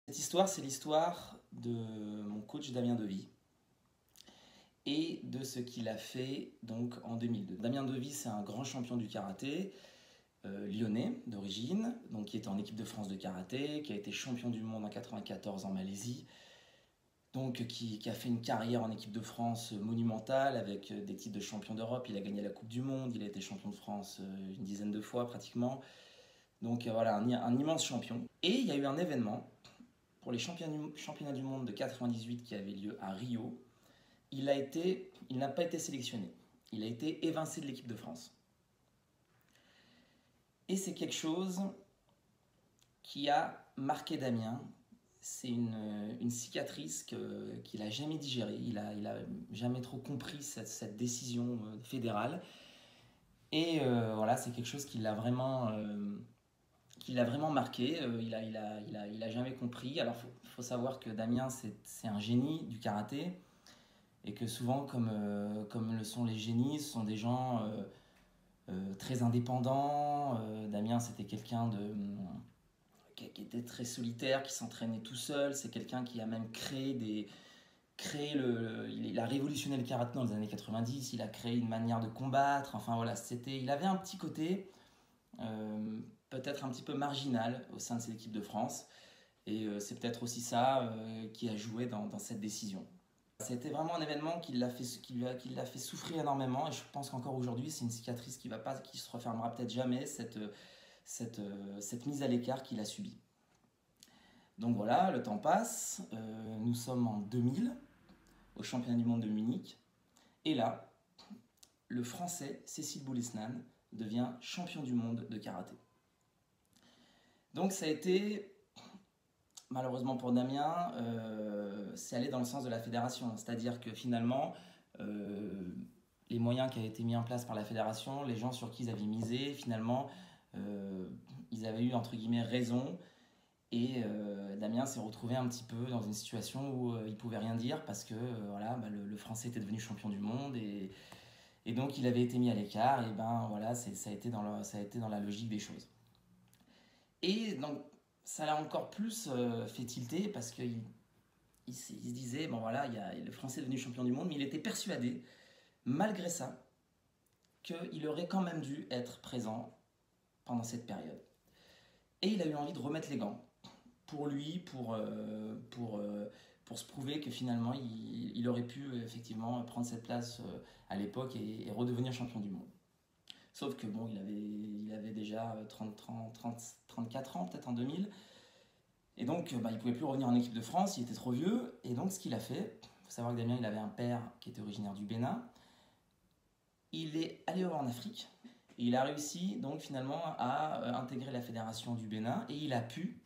Cette histoire, c'est l'histoire de mon coach Damien Devy et de ce qu'il a fait donc en 2002. Damien Devy, c'est un grand champion du karaté, lyonnais d'origine, donc qui était en équipe de France de karaté, qui a été champion du monde en 94 en Malaisie, donc qui a fait une carrière en équipe de France monumentale avec des titres de champion d'Europe. Il a gagné la Coupe du Monde, il a été champion de France une dizaine de fois pratiquement. Donc voilà, un immense champion. Et il y a eu un événement pour les championnats du monde de 98 qui avait lieu à Rio. Il n'a pas été sélectionné. Il a été évincé de l'équipe de France. Et c'est quelque chose qui a marqué Damien. C'est une cicatrice qu'il n'a jamais digérée. Il n'a jamais trop compris cette décision fédérale. Et voilà, c'est quelque chose qui l'a vraiment marqué. Il a jamais compris. Alors, faut savoir que Damien, c'est un génie du karaté. Et que souvent, comme le sont les génies, ce sont des gens très indépendants. Damien, c'était quelqu'un qui était très solitaire, qui s'entraînait tout seul. C'est quelqu'un qui a même il a révolutionné le karaté dans les années 90. Il a créé une manière de combattre. Enfin voilà, il avait un petit côté peut-être un petit peu marginal au sein de cette équipe de France. Et c'est peut-être aussi ça qui a joué dans cette décision. C'était vraiment un événement qui l'a fait souffrir énormément, et je pense qu'encore aujourd'hui c'est une cicatrice qui se refermera peut-être jamais, cette mise à l'écart qu'il a subie. Donc voilà, le temps passe, nous sommes en 2000 au championnat du monde de Munich, et là le français Cécile Boulisnane devient champion du monde de karaté. Donc ça a été, malheureusement pour Damien, c'est allé dans le sens de la fédération. C'est-à-dire que finalement, les moyens qui avaient été mis en place par la fédération, les gens sur qui ils avaient misé, finalement, ils avaient eu, entre guillemets, raison. Et Damien s'est retrouvé un petit peu dans une situation où il ne pouvait rien dire parce que voilà, le Français était devenu champion du monde et donc il avait été mis à l'écart. Et ben voilà, ça a été dans la logique des choses. Et donc, ça l'a encore plus fait tilter parce qu'il se disait, bon voilà, le Français est devenu champion du monde, mais il était persuadé, malgré ça, qu'il aurait quand même dû être présent pendant cette période. Et il a eu envie de remettre les gants pour lui, pour se prouver que finalement, il aurait pu effectivement prendre cette place à l'époque et redevenir champion du monde. Sauf que bon, il avait déjà 34 ans, peut-être en 2000. Et donc, il ne pouvait plus revenir en équipe de France, il était trop vieux. Et donc, ce qu'il a fait, il faut savoir que Damien, il avait un père qui était originaire du Bénin. Il est allé en Afrique et il a réussi donc finalement à intégrer la fédération du Bénin. Et il a pu,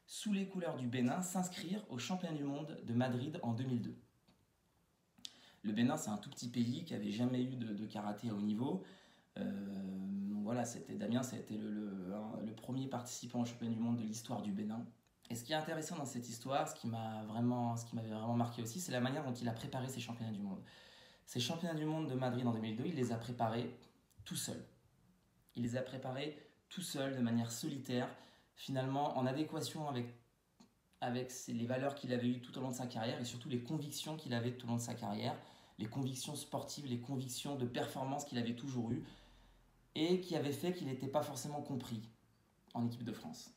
sous les couleurs du Bénin, s'inscrire au championnat du monde de Madrid en 2002. Le Bénin, c'est un tout petit pays qui n'avait jamais eu de karaté à haut niveau. Donc voilà, Damien, ça a été le premier participant au championnat du monde de l'histoire du Bénin. Et ce qui est intéressant dans cette histoire, ce qui m'avait vraiment marqué aussi, c'est la manière dont il a préparé ces championnats du monde. Ces championnats du monde de Madrid en 2002, il les a préparés tout seul. Il les a préparés tout seul, de manière solitaire, finalement en adéquation avec les valeurs qu'il avait eues tout au long de sa carrière et surtout les convictions qu'il avait tout au long de sa carrière, les convictions sportives, les convictions de performance qu'il avait toujours eues et qui avaient fait qu'il n'était pas forcément compris en équipe de France.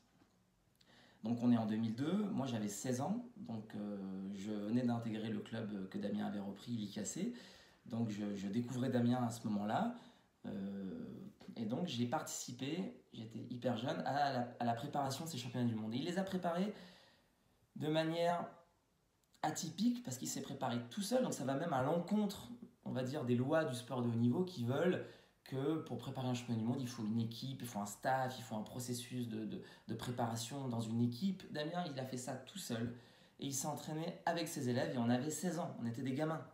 Donc on est en 2002, moi j'avais 16 ans, donc je venais d'intégrer le club que Damien avait repris, l'IKC. Donc je découvrais Damien à ce moment-là. Et donc j'ai participé, j'étais hyper jeune, à la préparation de ces championnats du monde. Et il les a préparés de manière atypique parce qu'il s'est préparé tout seul, donc ça va même à l'encontre, on va dire, des lois du sport de haut niveau qui veulent que pour préparer un championnat du monde, il faut une équipe, il faut un staff, il faut un processus de préparation dans une équipe. Damien, il a fait ça tout seul et il s'est entraîné avec ses élèves et on avait 16 ans, on était des gamins.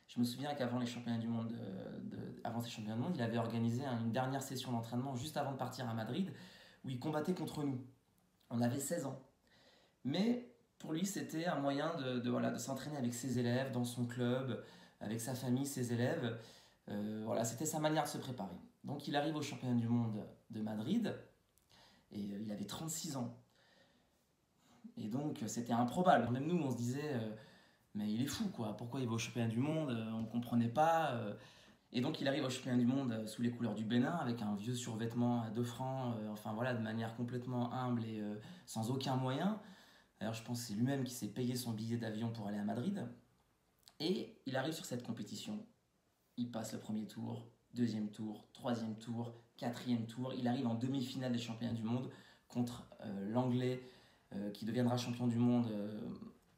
Je me souviens qu'avant les championnats du monde, avant ces championnats du monde, il avait organisé une dernière session d'entraînement juste avant de partir à Madrid où il combattait contre nous. On avait 16 ans. Mais pour lui, c'était un moyen de s'entraîner avec ses élèves, dans son club, avec sa famille, ses élèves. Voilà, c'était sa manière de se préparer. Donc il arrive au championnat du monde de Madrid et il avait 36 ans. Et donc c'était improbable. Même nous on se disait mais il est fou quoi, pourquoi il va au championnat du monde, on ne comprenait pas. Et donc il arrive au championnat du monde sous les couleurs du Bénin avec un vieux survêtement à 2 francs, enfin voilà, de manière complètement humble et sans aucun moyen. D'ailleurs je pense que c'est lui-même qui s'est payé son billet d'avion pour aller à Madrid. Et il arrive sur cette compétition, il passe le premier tour, deuxième tour, troisième tour, quatrième tour, il arrive en demi-finale des championnats du monde contre l'Anglais qui deviendra champion du monde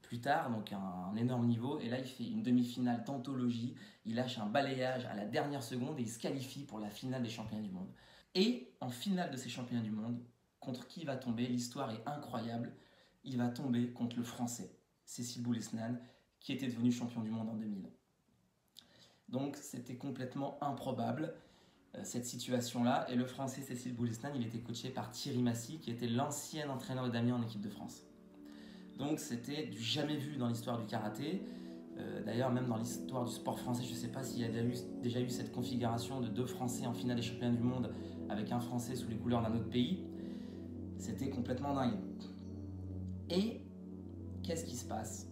plus tard, donc un énorme niveau. Et là, il fait une demi-finale d'anthologie, il lâche un balayage à la dernière seconde et il se qualifie pour la finale des championnats du monde. Et en finale de ces championnats du monde, contre qui il va tomber? L'histoire est incroyable. Il va tomber contre le Français, Cécile Boulesnane, qui était devenu champion du monde en 2000. Donc c'était complètement improbable cette situation-là. Et le Français Cécile Boulesnane, il était coaché par Thierry Massy, qui était l'ancien entraîneur de Damien en équipe de France. Donc c'était du jamais vu dans l'histoire du karaté. D'ailleurs, même dans l'histoire du sport français, je ne sais pas s'il y a déjà eu cette configuration de 2 Français en finale des championnats du monde avec un Français sous les couleurs d'un autre pays. C'était complètement dingue. Et qu'est-ce qui se passe?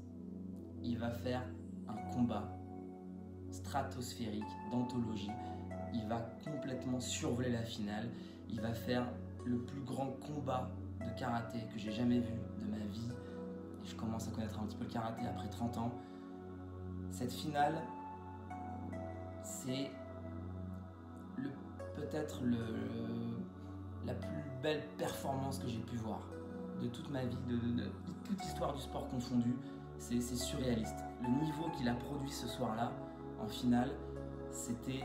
Il va faire un combat stratosphérique d'anthologie. Il va complètement survoler la finale. Il va faire le plus grand combat de karaté que j'ai jamais vu de ma vie. Et je commence à connaître un petit peu le karaté après 30 ans. Cette finale, c'est peut-être la plus belle performance que j'ai pu voir de toute ma vie, de toute l'histoire du sport confondu. C'est surréaliste. Le niveau qu'il a produit ce soir-là, en finale, c'était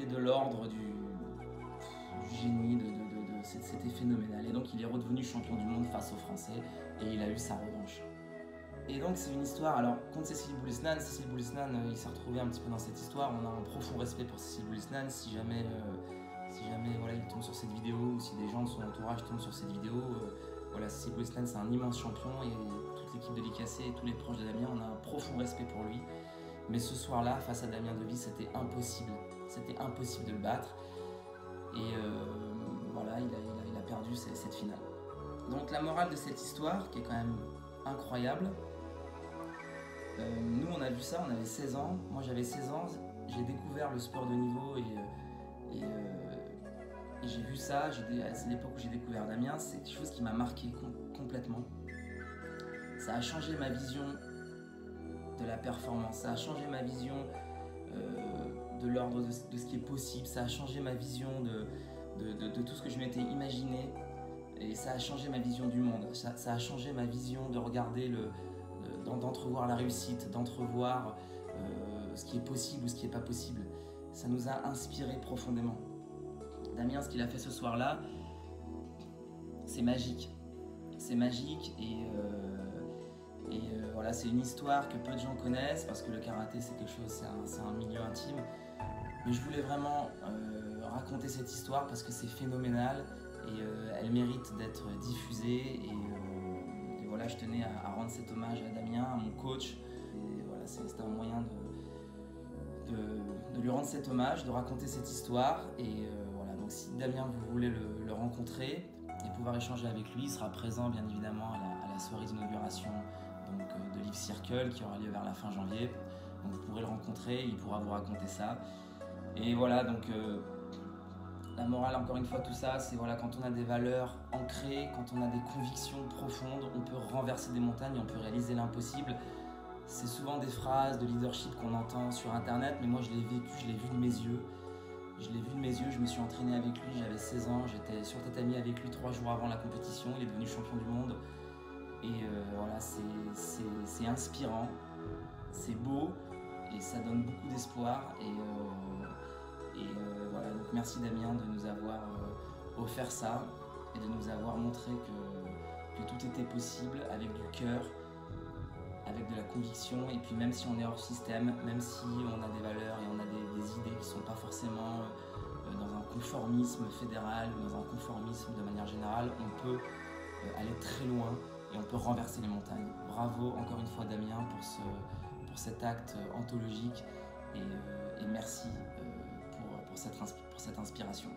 de l'ordre du génie, c'était phénoménal. Et donc il est redevenu champion du monde face aux Français et il a eu sa revanche. Et donc c'est une histoire, alors contre Cécile Boulesnane, il s'est retrouvé un petit peu dans cette histoire. On a un profond respect pour Cécile Boulesnane. Si jamais voilà, il tombe sur cette vidéo ou si des gens de son entourage tombent sur cette vidéo, voilà, Cécile Boulesnane c'est un immense champion et toute l'équipe de l'IKC et tous les proches de Damien, on a un profond respect pour lui. Mais ce soir-là, face à Damien Deville, c'était impossible de le battre. Et voilà, il a perdu cette finale. Donc la morale de cette histoire, qui est quand même incroyable, nous on a vu ça, on avait 16 ans, moi j'avais 16 ans, j'ai découvert le sport de niveau et j'ai vu ça, c'est l'époque où j'ai découvert Damien, c'est quelque chose qui m'a marqué complètement. Ça a changé ma vision de la performance, ça a changé ma vision de l'ordre de ce qui est possible, ça a changé ma vision de tout ce que je m'étais imaginé et ça a changé ma vision du monde, ça a changé ma vision de regarder, d'entrevoir la réussite, d'entrevoir ce qui est possible ou ce qui n'est pas possible. Ça nous a inspiré profondément. Damien, ce qu'il a fait ce soir-là, c'est magique. C'est magique et voilà, c'est une histoire que peu de gens connaissent parce que le karaté c'est quelque chose, c'est un milieu intime. Mais je voulais vraiment raconter cette histoire parce que c'est phénoménal et elle mérite d'être diffusée et voilà, je tenais à rendre cet hommage à Damien, à mon coach. Et voilà, c'était un moyen de lui rendre cet hommage, de raconter cette histoire et voilà, donc si Damien vous voulez le rencontrer et pouvoir échanger avec lui, il sera présent bien évidemment à la soirée d'inauguration de Live Circle qui aura lieu vers la fin janvier. Donc vous pourrez le rencontrer, il pourra vous raconter ça. Et voilà, donc la morale, encore une fois, tout ça, c'est voilà, quand on a des valeurs ancrées, quand on a des convictions profondes, on peut renverser des montagnes, on peut réaliser l'impossible. C'est souvent des phrases de leadership qu'on entend sur internet, mais moi je l'ai vécu, je l'ai vu de mes yeux. Je me suis entraîné avec lui, j'avais 16 ans, j'étais sur tatami avec lui 3 jours avant la compétition, il est devenu champion du monde. Et voilà, c'est inspirant, c'est beau et ça donne beaucoup d'espoir. Et voilà, donc merci Damien de nous avoir offert ça et de nous avoir montré que tout était possible avec du cœur, avec de la conviction. Et puis même si on est hors système, même si on a des valeurs et on a des idées qui ne sont pas forcément dans un conformisme fédéral ou dans un conformisme de manière générale, on peut aller très loin et on peut renverser les montagnes. Bravo encore une fois Damien pour cet acte anthologique et merci pour cette inspiration.